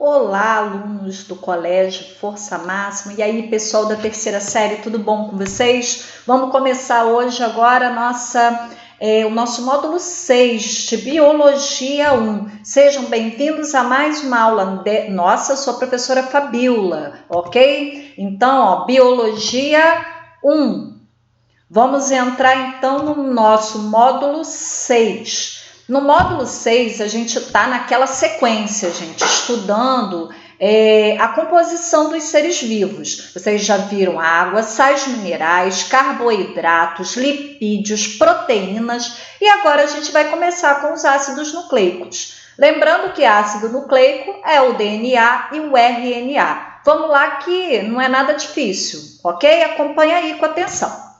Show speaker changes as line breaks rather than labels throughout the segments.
Olá, alunos do Colégio Força Máxima. E aí, pessoal da terceira série, tudo bom com vocês? Vamos começar hoje agora o nosso módulo 6 de Biologia 1. Sejam bem-vindos a mais uma aula nossa, sou a professora Fabiola, ok? Então, Biologia 1. Vamos entrar então no nosso módulo 6. No módulo 6, a gente está naquela sequência, gente, estudando a composição dos seres vivos. Vocês já viram água, sais minerais, carboidratos, lipídios, proteínas e agora a gente vai começar com os ácidos nucleicos. Lembrando que ácido nucleico é o DNA e o RNA. Vamos lá que não é nada difícil, ok? Acompanha aí com atenção.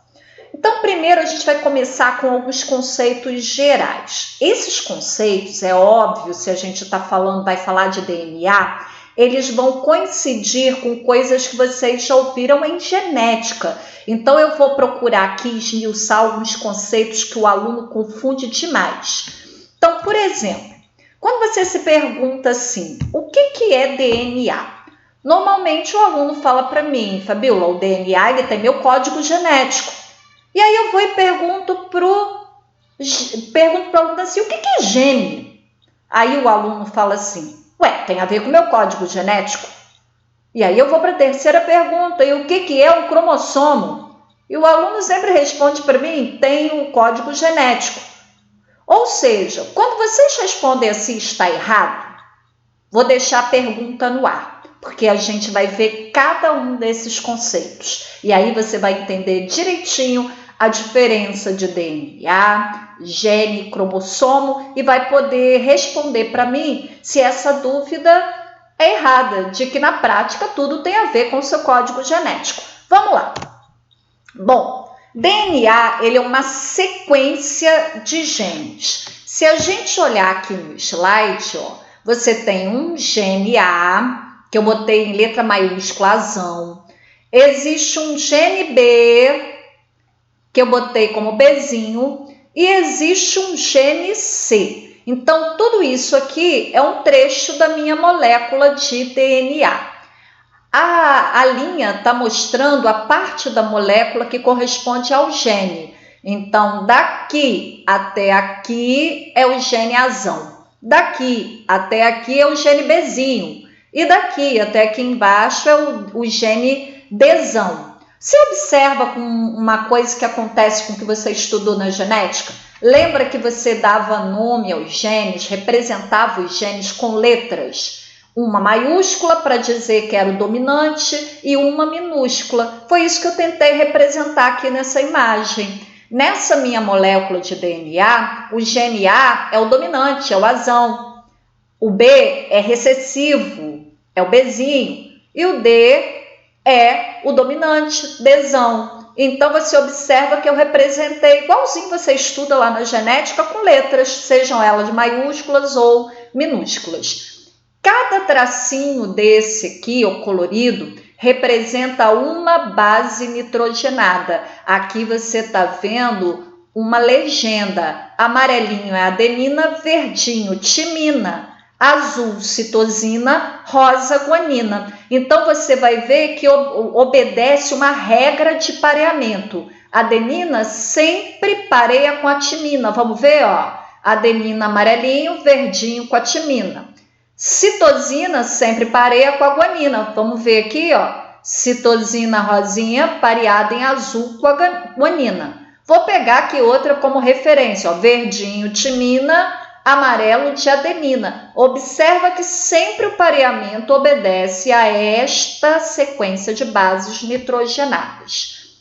Então, primeiro a gente vai começar com alguns conceitos gerais. Esses conceitos, é óbvio, se a gente vai falar de DNA, eles vão coincidir com coisas que vocês já ouviram em genética. Então, eu vou procurar aqui esmiuçar alguns conceitos que o aluno confunde demais. Então, por exemplo, quando você se pergunta assim, o que é DNA? Normalmente o aluno fala para mim, Fabiola, o DNA ele tem meu código genético. E aí eu vou e pergunto para o aluno assim, o que é gene? Aí o aluno fala assim, tem a ver com o meu código genético? E aí eu vou para a terceira pergunta, e o que é um cromossomo? E o aluno sempre responde para mim, tem um código genético. Ou seja, quando vocês respondem assim, está errado, vou deixar a pergunta no ar, porque a gente vai ver cada um desses conceitos. E aí você vai entender direitinho a diferença de DNA, gene, cromossomo e vai poder responder para mim se essa dúvida é errada, de que na prática tudo tem a ver com o seu código genético. Vamos lá. Bom, DNA ele é uma sequência de genes. Se a gente olhar aqui no slide, você tem um gene A, que eu botei em letra maiúscula azão. Existe um gene B, que eu botei como Bzinho, e existe um gene C. Então, tudo isso aqui é um trecho da minha molécula de DNA. A linha está mostrando a parte da molécula que corresponde ao gene. Então, daqui até aqui é o gene azão. Daqui até aqui é o gene Bzinho. E daqui até aqui embaixo é o gene Dzão. Você observa com uma coisa que acontece com o que você estudou na genética? Lembra que você dava nome aos genes, representava os genes com letras? Uma maiúscula para dizer que era o dominante e uma minúscula. Foi isso que eu tentei representar aqui nessa imagem. Nessa minha molécula de DNA, o gene A é o dominante, é o azão. O B é recessivo, é o Bzinho. E o D é o dominante, Dzão. Então, você observa que eu representei igualzinho você estuda lá na genética com letras, sejam elas maiúsculas ou minúsculas. Cada tracinho desse aqui, o colorido, representa uma base nitrogenada. Aqui você está vendo uma legenda. Amarelinho é adenina, verdinho, timina. Azul, citosina, rosa, guanina. Então, você vai ver que obedece uma regra de pareamento. A adenina sempre pareia com a timina. Vamos ver, adenina amarelinho, verdinho com a timina. Citosina sempre pareia com a guanina. Vamos ver aqui, citosina rosinha pareada em azul com a guanina. Vou pegar aqui outra como referência, verdinho, timina, amarelo de adenina. Observa que sempre o pareamento obedece a esta sequência de bases nitrogenadas.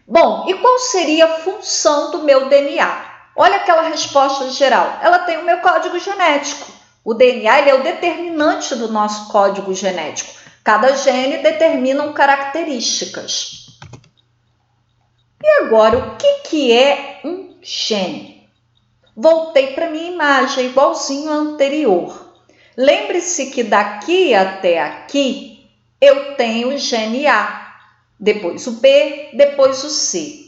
Bom, e qual seria a função do meu DNA? Olha aquela resposta geral. Ela tem o meu código genético. O DNA ele é o determinante do nosso código genético. Cada gene determina características. E agora, o que é um gene? Voltei para minha imagem, igualzinho à anterior. Lembre-se que daqui até aqui eu tenho o gene A, depois o B, depois o C.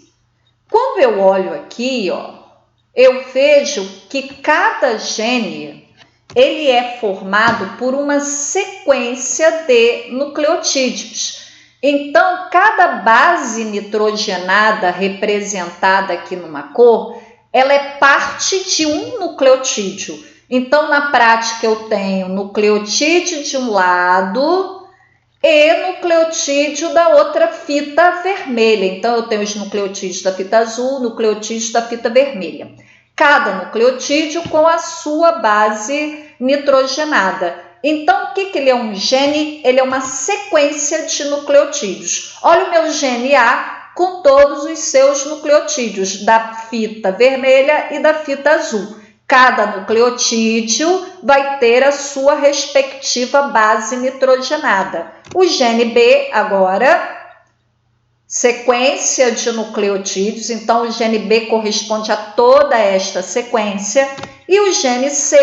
Quando eu olho aqui, eu vejo que cada gene ele é formado por uma sequência de nucleotídeos. Então, cada base nitrogenada representada aqui numa cor, ela é parte de um nucleotídeo. Então, na prática, eu tenho nucleotídeo de um lado e nucleotídeo da outra fita vermelha. Então, eu tenho os nucleotídeos da fita azul, nucleotídeos da fita vermelha. Cada nucleotídeo com a sua base nitrogenada. Então, o que ele é um gene? Ele é uma sequência de nucleotídeos. Olha o meu gene A com todos os seus nucleotídeos da fita vermelha e da fita azul. Cada nucleotídeo vai ter a sua respectiva base nitrogenada. O gene B, agora, sequência de nucleotídeos, então o gene B corresponde a toda esta sequência e o gene C,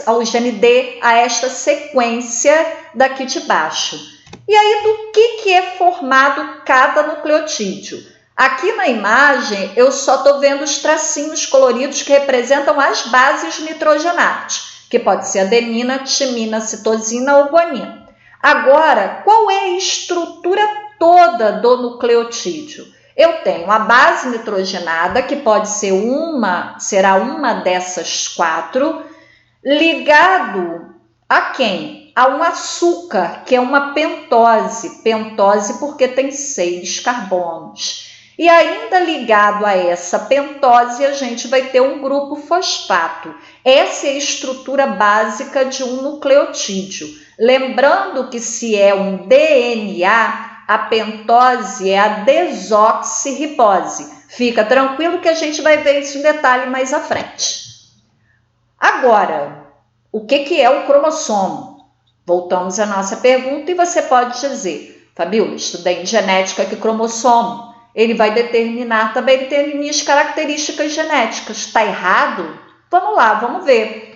o gene D, a esta sequência daqui de baixo. E aí, do que é formado cada nucleotídeo? Aqui na imagem, eu só estou vendo os tracinhos coloridos que representam as bases nitrogenadas, que pode ser adenina, timina, citosina ou guanina. Agora, qual é a estrutura toda do nucleotídeo? Eu tenho a base nitrogenada, que pode ser será uma dessas 4, ligado a quem? A um açúcar, que é uma pentose. Pentose porque tem 6 carbonos. E ainda ligado a essa pentose, a gente vai ter um grupo fosfato. Essa é a estrutura básica de um nucleotídeo. Lembrando que se é um DNA, a pentose é a desoxirribose. Fica tranquilo que a gente vai ver isso em detalhe mais à frente. Agora, o que é o cromossomo? Voltamos à nossa pergunta e você pode dizer, Fabíola, estudei em genética que cromossomo, ele vai determinar também as características genéticas. Está errado? Vamos lá, vamos ver.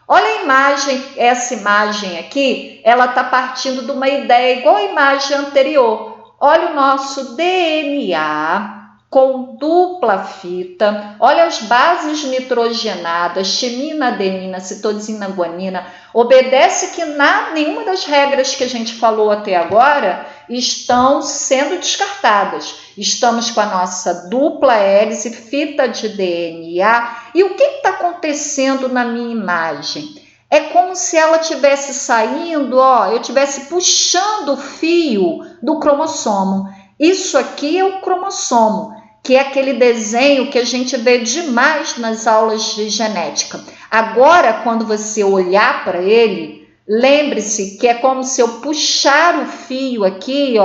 Olha a imagem, essa imagem aqui, ela está partindo de uma ideia igual à imagem anterior. Olha o nosso DNA com dupla fita, olha as bases nitrogenadas, timina, adenina, citosina, guanina, obedece que nenhuma das regras que a gente falou até agora estão sendo descartadas. Estamos com a nossa dupla hélice, fita de DNA, e o que está acontecendo na minha imagem? É como se ela estivesse saindo, eu estivesse puxando o fio do cromossomo. Isso aqui é o cromossomo, que é aquele desenho que a gente vê demais nas aulas de genética. Agora, quando você olhar para ele, lembre-se que é como se eu puxar o fio aqui,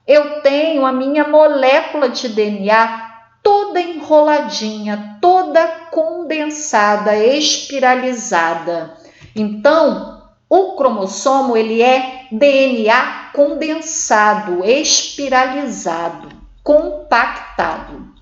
eu tenho a minha molécula de DNA toda enroladinha, toda condensada, espiralizada. Então, o cromossomo ele é DNA condensado, espiralizado, compactado.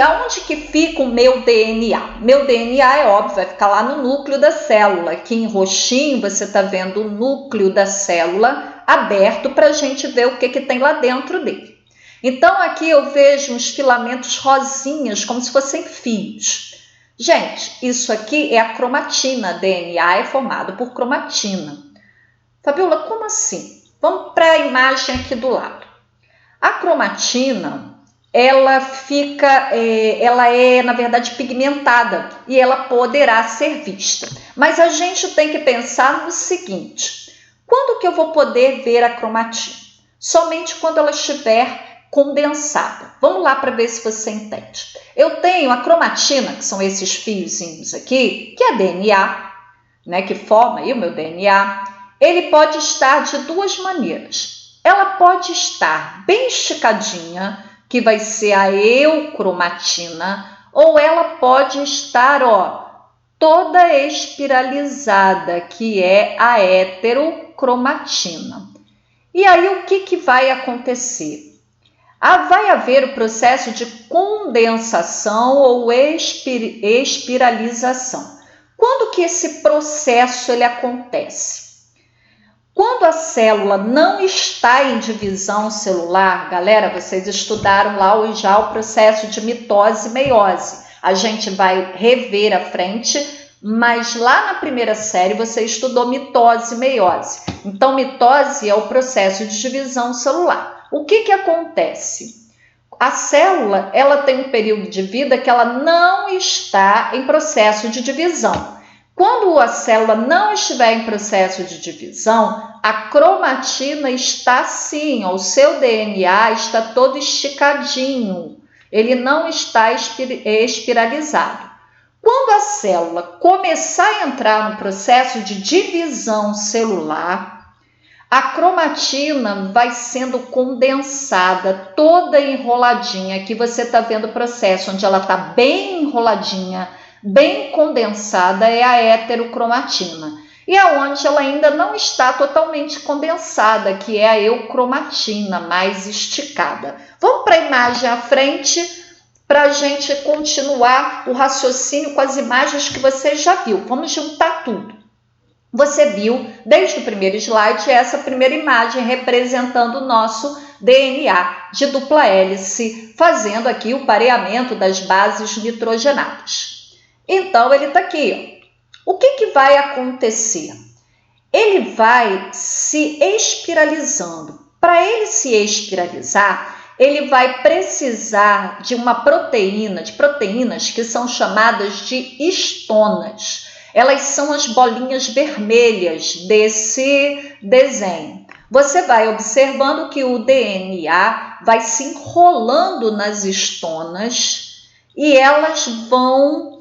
Aonde que fica o meu DNA? Meu DNA é óbvio, vai ficar lá no núcleo da célula. Aqui em roxinho você está vendo o núcleo da célula aberto para a gente ver o que tem lá dentro dele. Então aqui eu vejo uns filamentos rosinhas, como se fossem fios. Gente, isso aqui é a cromatina. DNA é formado por cromatina. Fabíola, como assim? Vamos para a imagem aqui do lado. A cromatina, ela é, na verdade, pigmentada e ela poderá ser vista. Mas a gente tem que pensar no seguinte: quando que eu vou poder ver a cromatina? Somente quando ela estiver condensada. Vamos lá para ver se você entende. Eu tenho a cromatina, que são esses fiozinhos aqui, que é DNA, né, que forma aí o meu DNA. Ele pode estar de duas maneiras. Ela pode estar bem esticadinha, que vai ser a eucromatina, ou ela pode estar, toda espiralizada, que é a heterocromatina. E aí o que vai acontecer? Vai haver o processo de condensação ou espiralização. Quando que esse processo ele acontece? Quando a célula não está em divisão celular, galera, vocês estudaram lá já o processo de mitose e meiose. a gente vai rever à frente, mas lá na primeira série você estudou mitose e meiose. Então, mitose é o processo de divisão celular. O que acontece? A célula, ela tem um período de vida que ela não está em processo de divisão. Quando a célula não estiver em processo de divisão, a cromatina está sim, o seu DNA está todo esticadinho, ele não está espiralizado. Quando a célula começar a entrar no processo de divisão celular, a cromatina vai sendo condensada, toda enroladinha. Aqui você está vendo o processo onde ela está bem enroladinha, bem condensada, é a heterocromatina. E aonde ela ainda não está totalmente condensada, que é a eucromatina, mais esticada. Vamos para a imagem à frente para a gente continuar o raciocínio com as imagens que você já viu. Vamos juntar tudo. Você viu, desde o primeiro slide, essa primeira imagem representando o nosso DNA de dupla hélice, fazendo aqui o pareamento das bases nitrogenadas. Então, ele está aqui. O que vai acontecer? Ele vai se espiralizando. Para ele se espiralizar, ele vai precisar de uma proteína, de proteínas que são chamadas de histonas. Elas são as bolinhas vermelhas desse desenho. Você vai observando que o DNA vai se enrolando nas histonas e elas vão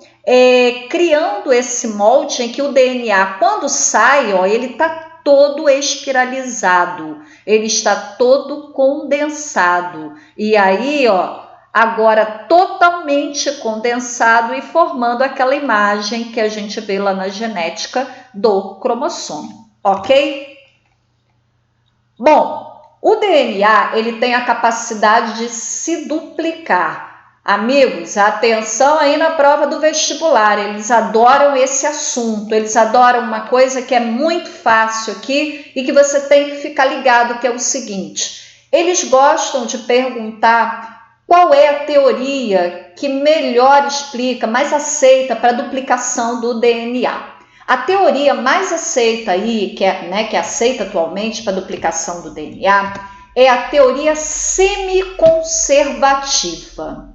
criando esse molde em que o DNA, quando sai, ó, ele está todo espiralizado, ele está todo condensado. E aí, ó, agora totalmente condensado e formando aquela imagem que a gente vê lá na genética do cromossomo, ok? Bom, o DNA ele tem a capacidade de se duplicar. Amigos, atenção aí na prova do vestibular, eles adoram esse assunto, eles adoram uma coisa que é muito fácil aqui e que você tem que ficar ligado, que é o seguinte, eles gostam de perguntar qual é a teoria que melhor explica, mais aceita para a duplicação do DNA. A teoria mais aceita aí, que é aceita atualmente para a duplicação do DNA, é a teoria semiconservativa,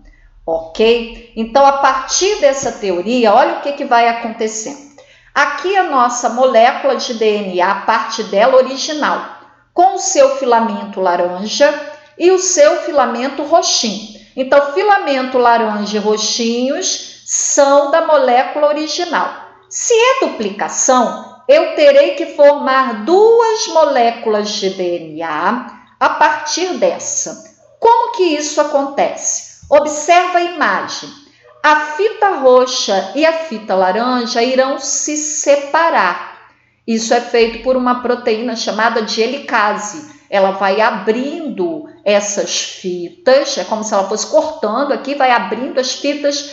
ok? Então, a partir dessa teoria, olha o que vai acontecendo. Aqui a nossa molécula de DNA, a parte dela original, com o seu filamento laranja e o seu filamento roxinho. Então, filamento laranja e roxinhos são da molécula original. Se é duplicação, eu terei que formar duas moléculas de DNA a partir dessa. Como que isso acontece? Observa a imagem. A fita roxa e a fita laranja irão se separar. Isso é feito por uma proteína chamada de helicase. Ela vai abrindo essas fitas, é como se ela fosse cortando aqui, vai abrindo as fitas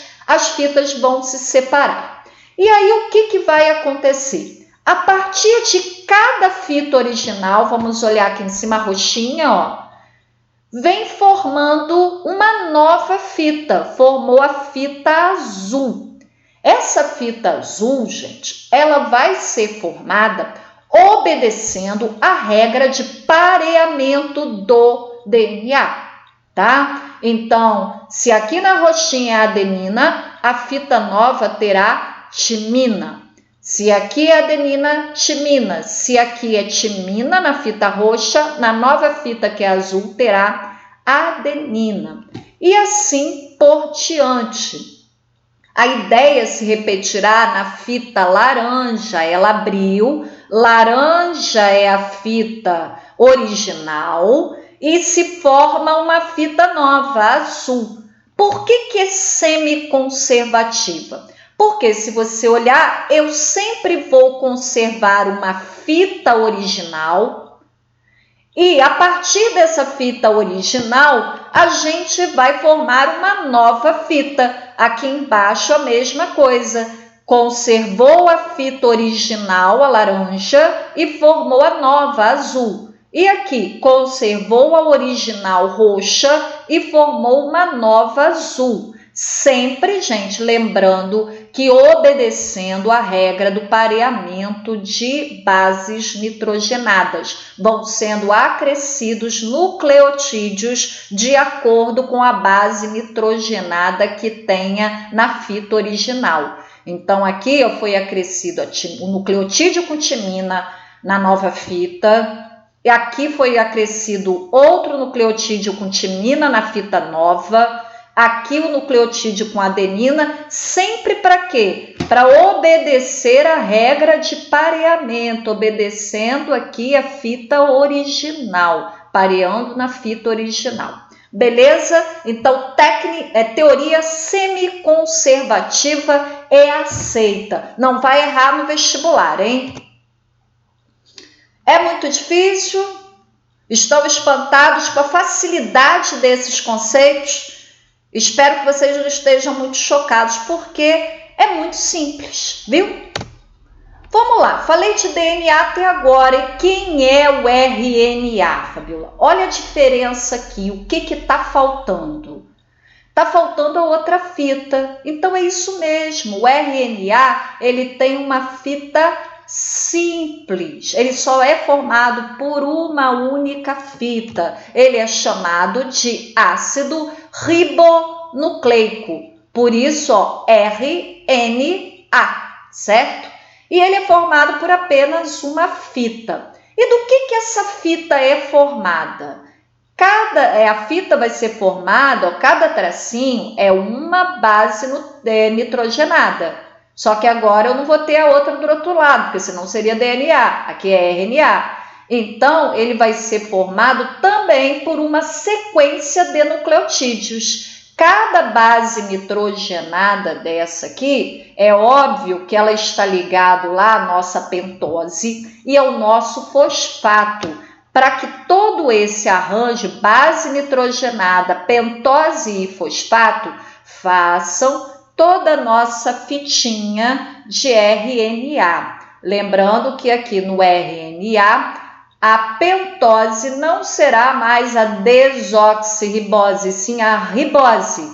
vão se separar. E aí o que vai acontecer? A partir de cada fita original, vamos olhar aqui em cima a roxinha, ó, vem formando uma nova fita, formou a fita azul. Essa fita azul, gente, ela vai ser formada obedecendo a regra de pareamento do DNA, tá? Então, se aqui na roxinha é adenina, a fita nova terá timina. Se aqui é adenina, timina. Se aqui é timina na fita roxa, na nova fita que é azul terá adenina. E assim por diante. A ideia se repetirá na fita laranja, ela abriu, laranja é a fita original e se forma uma fita nova, azul. Por que é semiconservativa? Porque se você olhar, eu sempre vou conservar uma fita original e a partir dessa fita original, a gente vai formar uma nova fita. Aqui embaixo a mesma coisa. Conservou a fita original, a laranja, e formou a nova, a azul. E aqui, conservou a original roxa e formou uma nova azul. Sempre, gente, lembrando que obedecendo a regra do pareamento de bases nitrogenadas, vão sendo acrescidos nucleotídeos de acordo com a base nitrogenada que tenha na fita original. Então, aqui foi acrescido o nucleotídeo com timina na nova fita, e aqui foi acrescido outro nucleotídeo com timina na fita nova, aqui o nucleotídeo com adenina, sempre para quê? Para obedecer a regra de pareamento, obedecendo aqui a fita original, pareando na fita original. Beleza? Então, teoria semiconservativa é aceita. Não vai errar no vestibular, hein? É muito difícil? Estão espantados com a facilidade desses conceitos? Espero que vocês não estejam muito chocados, porque é muito simples, viu? Vamos lá, falei de DNA até agora. E quem é o RNA, Fabiola? Olha a diferença aqui, o que está faltando? Está faltando a outra fita. Então é isso mesmo, o RNA ele tem uma fita simples, ele só é formado por uma única fita, ele é chamado de ácido ribonucleico, por isso RNA, certo? E ele é formado por apenas uma fita. E do que essa fita é formada? A fita vai ser formada, cada tracinho é uma base nitrogenada. Só que agora eu não vou ter a outra do outro lado, porque senão seria DNA, aqui é RNA. Então, ele vai ser formado também por uma sequência de nucleotídeos. Cada base nitrogenada dessa aqui, é óbvio que ela está ligada lá à nossa pentose e ao nosso fosfato, para que todo esse arranjo, base nitrogenada, pentose e fosfato, façam toda a nossa fitinha de RNA. Lembrando que aqui no RNA, a pentose não será mais a desoxirribose, sim a ribose.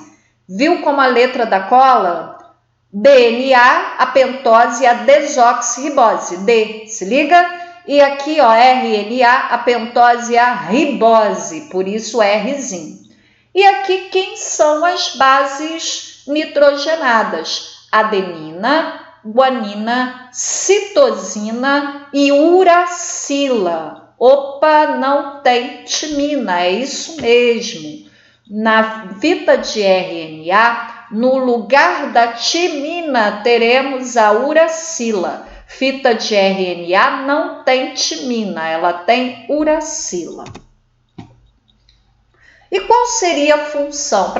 Viu como a letra da cola? DNA, a pentose e a desoxirribose. D, se liga? E aqui, RNA, a pentose e a ribose, por isso Rzinho. E aqui, quem são as bases nitrogenadas? Adenina, guanina, citosina e uracila. Opa, não tem timina, é isso mesmo. Na fita de RNA, no lugar da timina, teremos a uracila. Fita de RNA não tem timina, ela tem uracila. E qual seria a função?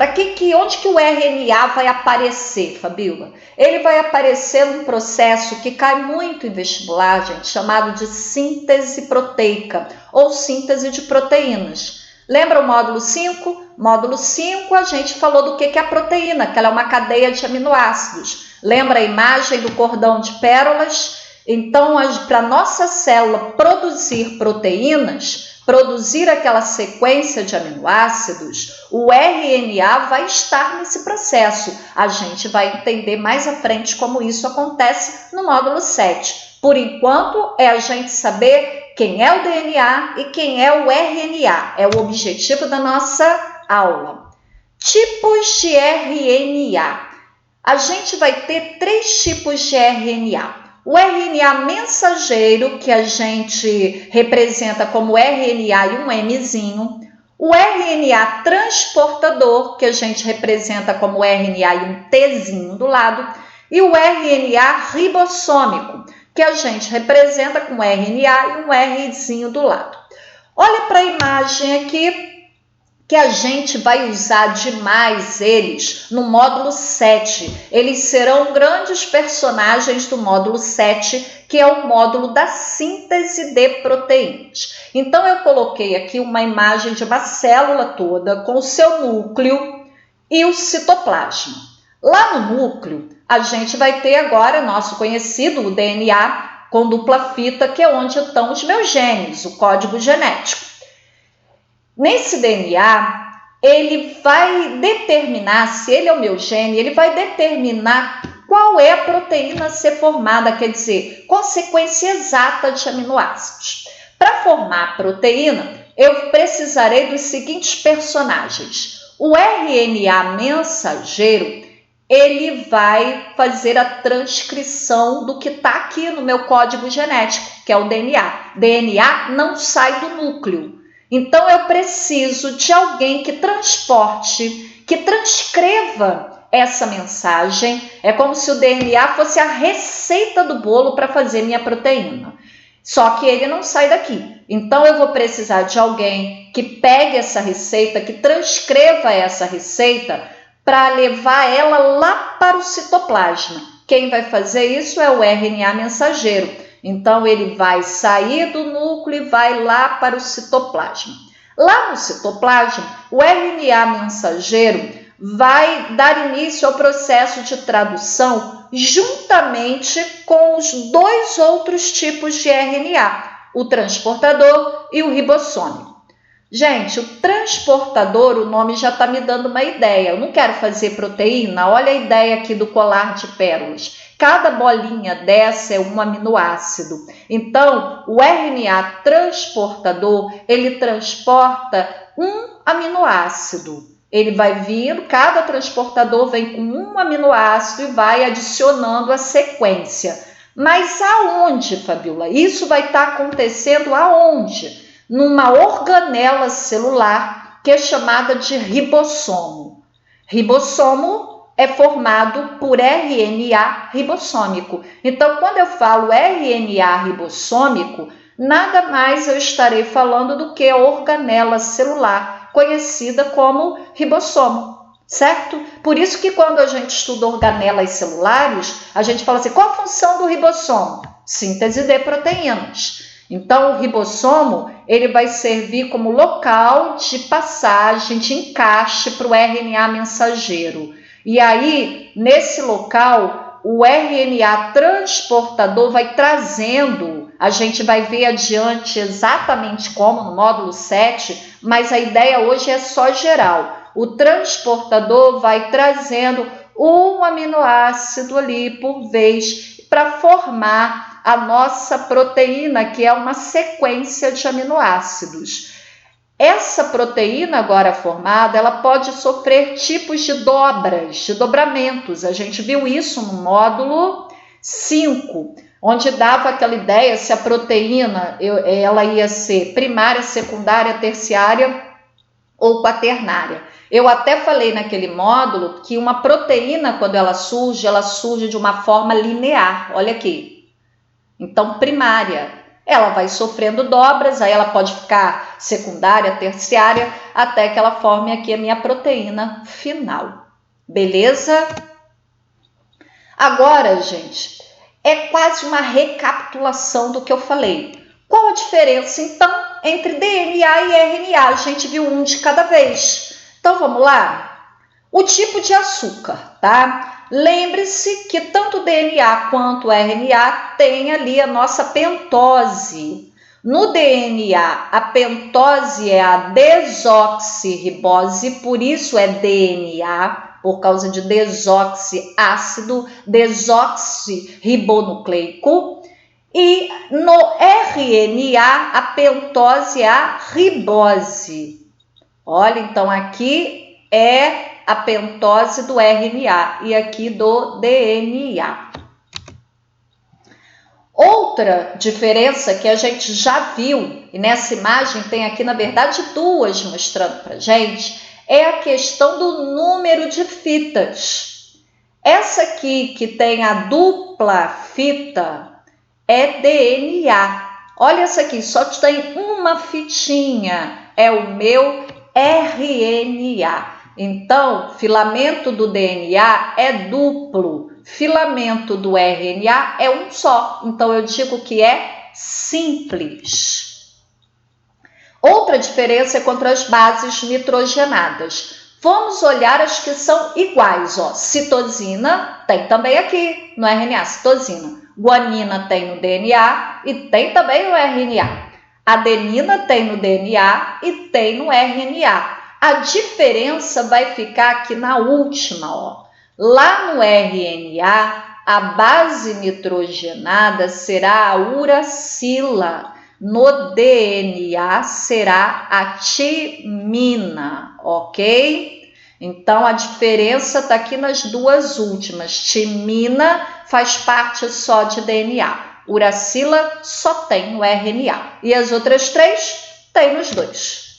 Onde que o RNA vai aparecer, Fabiola? Ele vai aparecer num processo que cai muito em vestibular, gente, chamado de síntese proteica ou síntese de proteínas. Lembra o módulo 5? Módulo 5 a gente falou do que é a proteína, que ela é uma cadeia de aminoácidos. Lembra a imagem do cordão de pérolas? Então, para a nossa célula produzir proteínas, produzir aquela sequência de aminoácidos, o RNA vai estar nesse processo. A gente vai entender mais à frente como isso acontece no módulo 7. Por enquanto, é a gente saber quem é o DNA e quem é o RNA. É o objetivo da nossa aula. Tipos de RNA. A gente vai ter 3 tipos de RNA. O RNA mensageiro, que a gente representa como RNA e um Mzinho. O RNA transportador, que a gente representa como RNA e um Tzinho do lado. E o RNA ribossômico, que a gente representa com RNA e um Rzinho do lado. Olha para a imagem aqui, que a gente vai usar demais eles no módulo 7. Eles serão grandes personagens do módulo 7, que é o módulo da síntese de proteínas. Então, eu coloquei aqui uma imagem de uma célula toda com o seu núcleo e o citoplasma. Lá no núcleo, a gente vai ter agora nosso conhecido, o DNA, com dupla fita, que é onde estão os meus genes, o código genético. Nesse DNA, ele vai determinar, se ele é o meu gene, ele vai determinar qual é a proteína a ser formada, quer dizer, qual a sequência exata de aminoácidos. Para formar a proteína, eu precisarei dos seguintes personagens. O RNA mensageiro, ele vai fazer a transcrição do que está aqui no meu código genético, que é o DNA. DNA não sai do núcleo. Então, eu preciso de alguém que transporte, que transcreva essa mensagem. É como se o DNA fosse a receita do bolo para fazer minha proteína. Só que ele não sai daqui. Então, eu vou precisar de alguém que pegue essa receita, que transcreva essa receita para levar ela lá para o citoplasma. Quem vai fazer isso é o RNA mensageiro. Então, ele vai sair do núcleo e vai lá para o citoplasma. Lá no citoplasma, o RNA mensageiro vai dar início ao processo de tradução juntamente com os dois outros tipos de RNA, o transportador e o ribossome. Gente, o transportador, o nome já está me dando uma ideia. Eu não quero fazer proteína, olha a ideia aqui do colar de pérolas. Cada bolinha dessa é um aminoácido. Então, o RNA transportador, ele transporta um aminoácido. Ele vai vindo, cada transportador vem com um aminoácido e vai adicionando a sequência. Mas aonde, Fabiola? Isso vai estar acontecendo aonde? Numa organela celular que é chamada de ribossomo. Ribossomo é formado por RNA ribossômico. Então, quando eu falo RNA ribossômico, nada mais eu estarei falando do que a organela celular, conhecida como ribossomo, certo? Por isso que quando a gente estuda organelas celulares, a gente fala assim, qual a função do ribossomo? Síntese de proteínas. Então, o ribossomo, ele vai servir como local de passagem, de encaixe para o RNA mensageiro. E aí, nesse local, o RNA transportador vai trazendo, a gente vai ver adiante exatamente como no módulo 7, mas a ideia hoje é só geral. O transportador vai trazendo um aminoácido ali por vez para formar a nossa proteína, que é uma sequência de aminoácidos. Essa proteína agora formada, ela pode sofrer tipos de dobras, de dobramentos. A gente viu isso no módulo 5, onde dava aquela ideia se a proteína ela ia ser primária, secundária, terciária ou quaternária. Eu até falei naquele módulo que uma proteína, quando ela surge de uma forma linear. Olha aqui. Então, primária, ela vai sofrendo dobras, aí ela pode ficar secundária, terciária, até que ela forme aqui a minha proteína final. Beleza? Agora, gente, é quase uma recapitulação do que eu falei. Qual a diferença, então, entre DNA e RNA? A gente viu um de cada vez. Então, vamos lá? O tipo de açúcar, tá? Lembre-se que tanto o DNA quanto o RNA tem ali a nossa pentose. No DNA, a pentose é a desoxirribose, por isso é DNA, por causa de desoxiácido, desoxirribonucleico. E no RNA, a pentose é a ribose. Olha, então aqui é a pentose do RNA e aqui do DNA. Outra diferença que a gente já viu, e nessa imagem tem aqui, na verdade, duas mostrando para gente, é a questão do número de fitas. Essa aqui, que tem a dupla fita, é DNA. Olha essa aqui, só tem uma fitinha, é o meu RNA. Então, filamento do DNA é duplo, filamento do RNA é um só. Então, eu digo que é simples. Outra diferença é contra as bases nitrogenadas. Vamos olhar as que são iguais. Ó. Citosina tem também aqui no RNA, citosina. Guanina tem no DNA e tem também no RNA. Adenina tem no DNA e tem no RNA. A diferença vai ficar aqui na última, ó. Lá no RNA, a base nitrogenada será a uracila. No DNA será a timina, ok? Então, a diferença está aqui nas duas últimas. Timina faz parte só de DNA. Uracila só tem no RNA. E as outras três tem nos dois.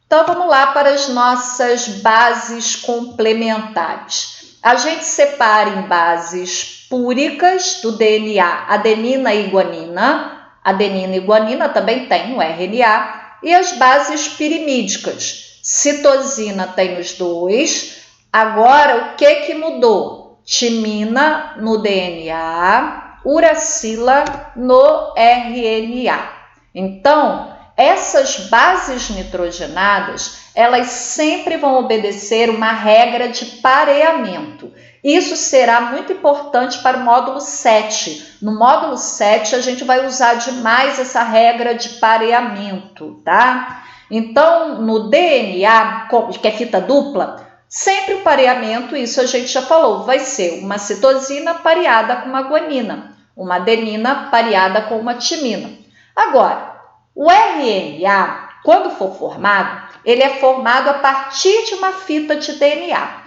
Então, vamos lá para as nossas bases complementares. A gente separa em bases púricas do DNA, adenina e guanina. Adenina e guanina também tem no RNA. E as bases pirimídicas. Citosina tem nos dois. Agora, o que mudou? Timina no DNA, uracila no RNA. Então, essas bases nitrogenadas, elas sempre vão obedecer uma regra de pareamento. Isso será muito importante para o módulo 7. No módulo 7, a gente vai usar demais essa regra de pareamento, tá? Então, no DNA, que é fita dupla, sempre o pareamento, isso a gente já falou, vai ser uma citosina pareada com uma guanina, uma adenina pareada com uma timina. Agora, o RNA, quando for formado, ele é formado a partir de uma fita de DNA.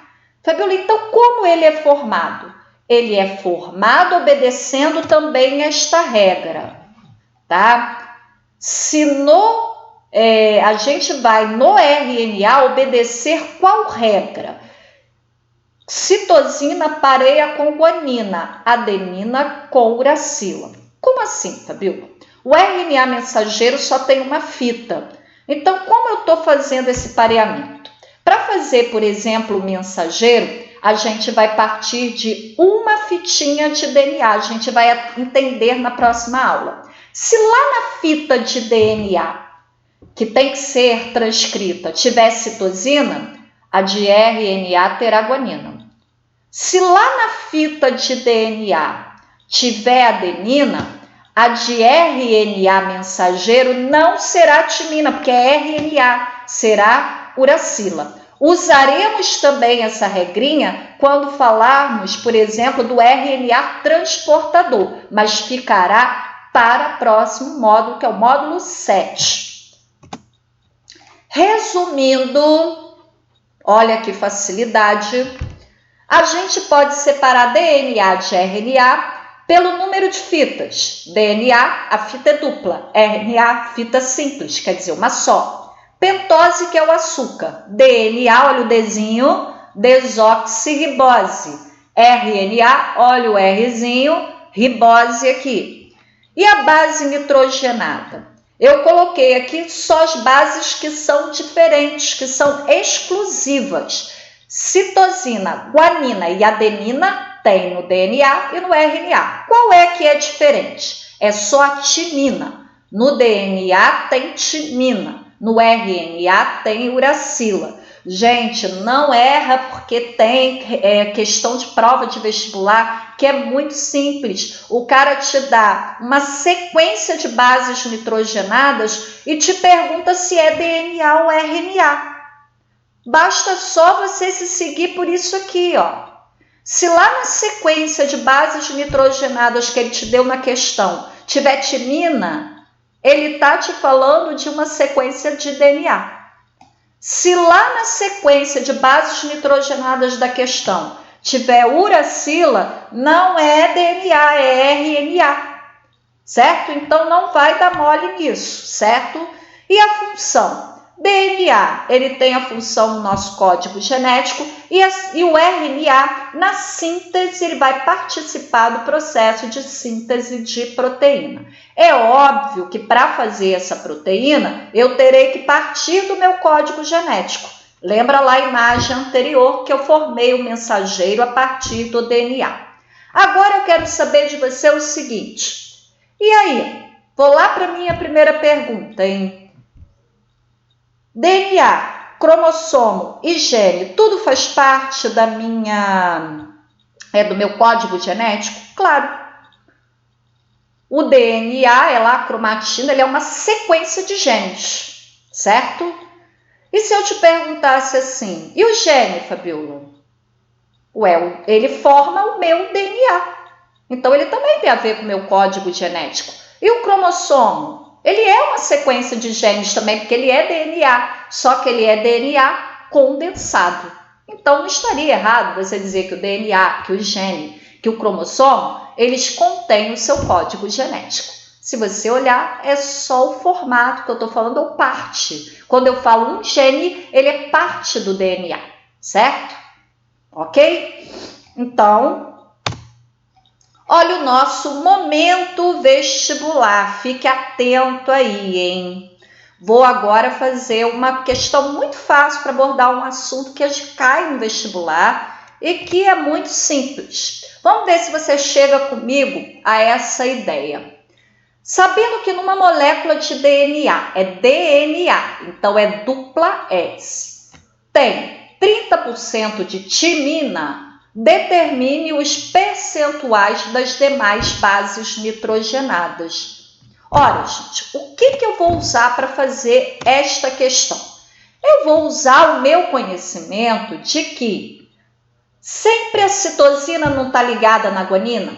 Fabiola, então como ele é formado? Ele é formado obedecendo também esta regra, tá? Se a gente vai no RNA obedecer qual regra? Citosina pareia com guanina, adenina com uracila. Como assim, Fabiola? O RNA mensageiro só tem uma fita. Então, como eu estou fazendo esse pareamento? Para fazer, por exemplo, o mensageiro, a gente vai partir de uma fitinha de DNA. A gente vai entender na próxima aula. Se lá na fita de DNA, que tem que ser transcrita, tiver citosina, a de RNA terá guanina. Se lá na fita de DNA tiver adenina, a de RNA mensageiro não será timina, porque é RNA, será uracila. Usaremos também essa regrinha quando falarmos, por exemplo, do RNA transportador, mas ficará para o próximo módulo, que é o módulo 7. Resumindo, olha que facilidade, a gente pode separar DNA de RNA pelo número de fitas. DNA, a fita é dupla. RNA, fita simples, quer dizer, uma só. Pentose, que é o açúcar. DNA, olha o Dzinho, desoxirribose. RNA, olha o Rzinho, ribose aqui. E a base nitrogenada? Eu coloquei aqui só as bases que são diferentes, que são exclusivas. Citosina, guanina e adenina tem no DNA e no RNA. Qual é que é diferente? É só a timina. No DNA tem timina, no RNA tem uracila. Gente, não erra porque tem questão de prova de vestibular que é muito simples. O cara te dá uma sequência de bases nitrogenadas e te pergunta se é DNA ou RNA. Basta só você se seguir por isso aqui, ó. Se lá na sequência de bases nitrogenadas que ele te deu na questão tiver timina, ele está te falando de uma sequência de DNA. Se lá na sequência de bases nitrogenadas da questão tiver uracila, não é DNA, é RNA, certo? Então não vai dar mole nisso, certo? E a função? DNA, ele tem a função no nosso código genético e o RNA, na síntese, ele vai participar do processo de síntese de proteína. É óbvio que para fazer essa proteína, eu terei que partir do meu código genético. Lembra lá a imagem anterior que eu formei o mensageiro a partir do DNA. Agora eu quero saber de você o seguinte. E aí? Vou lá para a minha primeira pergunta, hein? DNA, cromossomo e gene, tudo faz parte do meu código genético? Claro. O DNA, a cromatina, ele é uma sequência de genes, certo? E se eu te perguntasse assim, e o gene, Fabiola? Ué, ele forma o meu DNA. Então, ele também tem a ver com o meu código genético. E o cromossomo? Ele é uma sequência de genes também, porque ele é DNA, só que ele é DNA condensado. Então, não estaria errado você dizer que o DNA, que o gene, que o cromossomo, eles contêm o seu código genético. Se você olhar, é só o formato que eu estou falando, ou parte. Quando eu falo um gene, ele é parte do DNA, certo? Ok? Então, olha o nosso momento vestibular. Fique atento aí, hein? Vou agora fazer uma questão muito fácil para abordar um assunto que cai no vestibular e que é muito simples. Vamos ver se você chega comigo a essa ideia. Sabendo que numa molécula de DNA, é DNA, então é dupla S, tem 30% de timina, determine os percentuais das demais bases nitrogenadas. Ora, gente, o que eu vou usar para fazer esta questão? Eu vou usar o meu conhecimento de que sempre a citosina não está ligada na guanina,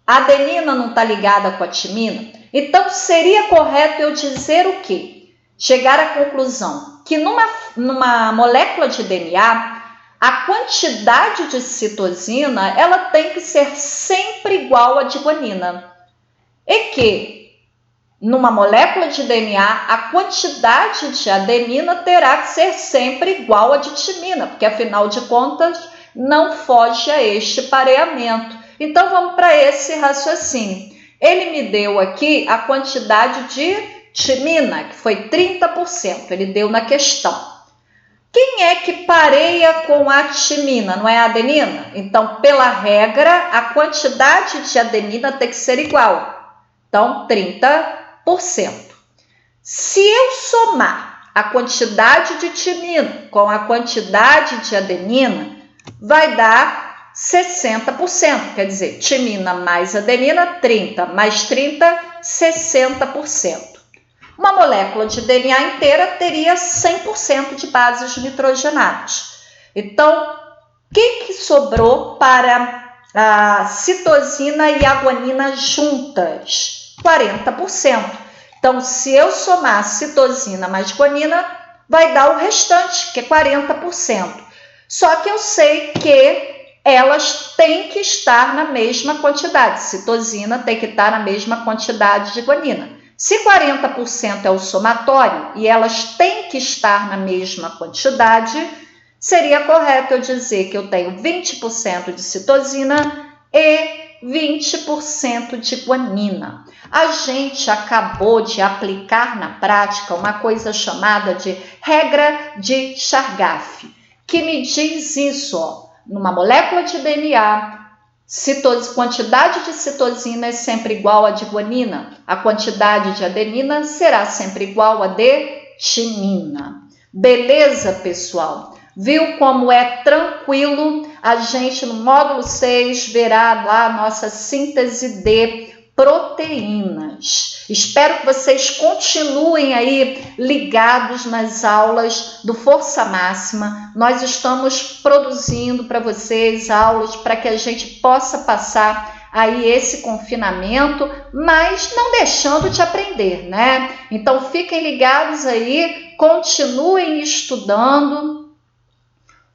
a adenina não está ligada com a timina. Então, seria correto eu dizer o quê? Chegar à conclusão que numa molécula de DNA, a quantidade de citosina ela tem que ser sempre igual à de guanina. E que, numa molécula de DNA, a quantidade de adenina terá que ser sempre igual à de timina, porque, afinal de contas, não foge a este pareamento. Então, vamos para esse raciocínio. Ele me deu aqui a quantidade de timina, que foi 30%, ele deu na questão. Quem é que pareia com a timina? Não é a adenina? Então, pela regra, a quantidade de adenina tem que ser igual. Então, 30%. Se eu somar a quantidade de timina com a quantidade de adenina, vai dar 60%, quer dizer, timina mais adenina, 30, mais 30, 60%. Uma molécula de DNA inteira teria 100% de bases nitrogenadas. Então, o que sobrou para a citosina e a guanina juntas? 40%. Então, se eu somar citosina mais guanina, vai dar o restante, que é 40%. Só que eu sei que elas têm que estar na mesma quantidade. Citosina tem que estar na mesma quantidade de guanina. Se 40% é o somatório e elas têm que estar na mesma quantidade, seria correto eu dizer que eu tenho 20% de citosina e 20% de guanina. A gente acabou de aplicar na prática uma coisa chamada de regra de Chargaff, que me diz isso, ó. Numa molécula de DNA, quantidade de citosina é sempre igual à de guanina, a quantidade de adenina será sempre igual à de timina. Beleza, pessoal? Viu como é tranquilo? A gente no módulo 6 verá lá a nossa síntese de proteínas. Espero que vocês continuem aí ligados nas aulas do Força Máxima. Nós estamos produzindo para vocês aulas para que a gente possa passar aí esse confinamento, mas não deixando de aprender, né? Então fiquem ligados aí, continuem estudando.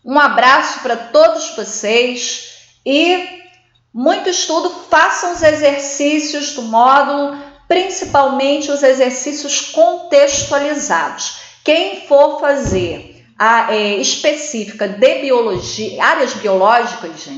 Um abraço para todos vocês e muito estudo, façam os exercícios do módulo, principalmente os exercícios contextualizados. Quem for fazer a específica de biologia, áreas biológicas, gente,